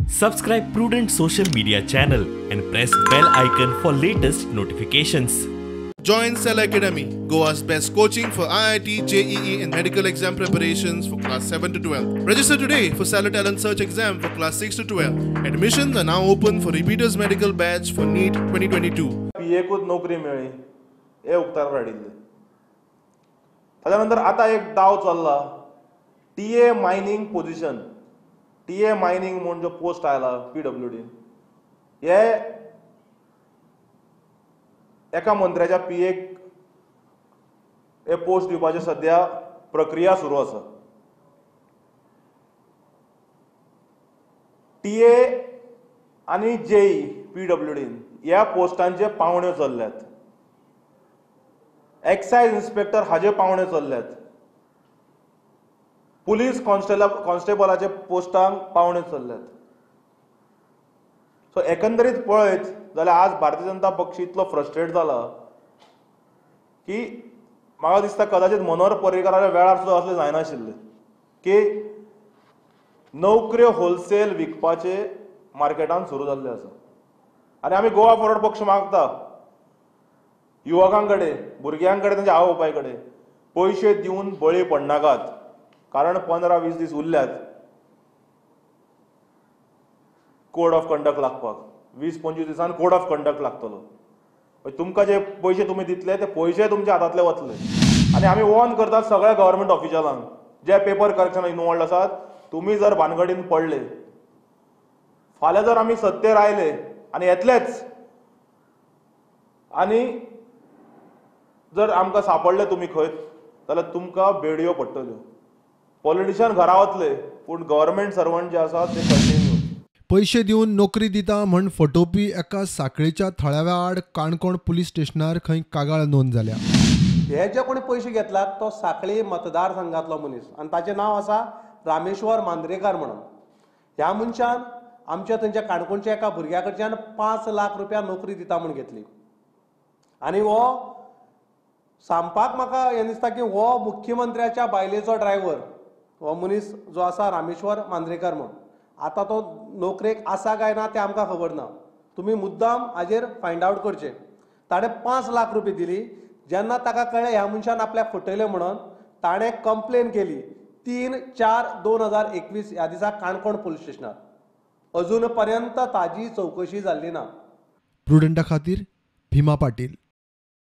Subscribe Prudent social media channel and press bell icon for latest notifications. Join Cell Academy, Goa's best coaching for IIT, JEE and medical exam preparations for class 7 to 12. Register today for Cell Talent Search exam for class 6 to 12. Admissions are now open for repeaters medical batch for NEET 2022. PA नोकरी मेळ्ळी हे उक्तार काडिल्ले. ताच्या नंतर आता एक डाव चल्ला TA mining position. TA mining म्हणून जो पोस्ट आयला PWD हे एका मंत्र्याच्या PAक हे पोस्ट दिवपाची सध्या प्रक्रिया सुरू आसा. TA आणि JEE PWD ह्या पोस्टांचे पावण्यो चल्ल्यात. एक्साइज इन्स्पेक्टर हाजे पावणे चल्ल्यात. पुलीस कॉन्स्टेबलाचे पोस्टांक पावणे चल्ल्यात. सो एकंदरीत पळयत जाल्यार आज भारतीय जनता पक्ष इतलो फ्रस्ट्रेट जाला की म्हाका दिसता कदाचित मनोहर पर्रीकाराच्या वेळार सुद्दां असलें जायनाशिल्लें की नोकऱ्यो होलसेल विकपाचे मार्केटान सुरू जाल्ले आसा. आनी आमी गोवा फॉरवर्ड पक्ष मागता युवकांकडे भुरग्यांकडे तांच्या आवय बापाय कडेन पयशे दिवन बळी पडनाकात. कारण 15-20 दीस उरल्यात कोड ऑफ कंडक्ट लागपाक. 20-25 दिसान कोड ऑफ कंडक्ट लागतलो. तुमकां जे पयशे तुमी दितले ते पयशे तुमच्या हातांतले वतले. आनी आमी वॉर्न करतात सगळ्या गव्हर्मेंट ऑफिशलांक जे पेपर करेक्शनाक इनवॉल्ड आसात, तुमी जर भानगडीन पडले, फाल्यां जर आमी सत्तेर आयले आनी येतलेच आनी जर आमकां सापडले तुमी खंय जाल्यार तुमकां बेडयो पडटल्यो. पॉलिटिशियन घरा वतले पूण गव्हर्मेंट सर्वंट जे आसात ते कंटिन्यू. पैसे दिवन नोकरी दिता म्हण फटोवपी एका साखळेच्या थळाव्या आड काणकोण पुलीस स्टेशनार खंय कागाळ नोंद जाल्या. हे जे कोणी पयशे घेतलात तो साखळी मतदारसंघातलो मनीस आनी ताचें नांव आसा रामेश्वर मांद्रेकार म्हणून. ह्या मनशान आमच्या थंयच्या काणकोणच्या एका भुरग्या कडच्यान 5 लाख रुपया नोकरी दिता म्हूण घेतली. आनी हो सांगपाक म्हाका हें दिसता की हो मुख्यमंत्र्याच्या बायलेचो ड्रायव्हर हो मनीस जो आसा रामेश्वर मांद्रेकार म्हणून. आतां तो नोकरेक आसा काय ना तें आमकां खबर ना. तुमी मुद्दाम हाजेर फायंड आवट करचें. ताणें 5 लाख रुपया दिली. जेन्ना ताका कळ्ळें ह्या मनशान आपल्याक फटयलें म्हणून ताणें कंप्लेन केली 3/4/2021 ह्या दिसा काणकोण पुलीस स्टेशनार. अजून पर्यंत ताजी चवकशी जाल्ली ना. प्रुडंटा खातीर भीमा पाटील.